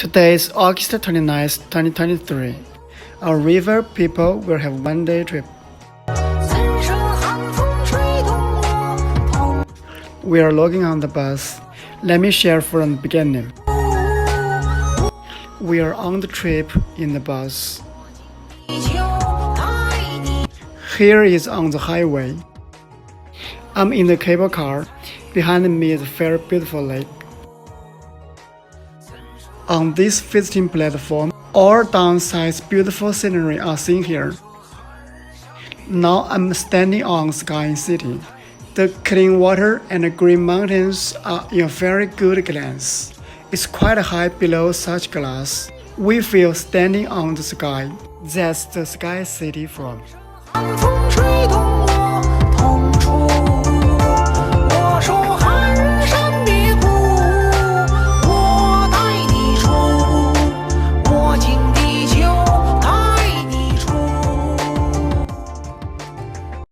Today is August 29th, 2023. Our river people will have one-day trip. We are logging on the bus. Let me share from the beginning. We are on the trip in the bus. Here is on the highway. I'm in the cable car. Behind me is a very beautiful lake. On this visiting platform, all downsides beautiful scenery are seen here. Now I'm standing on Sky City. The clean water and the green mountains are in a very good glance. It's quite high below such glass. We feel standing on the sky. That's the Sky City from.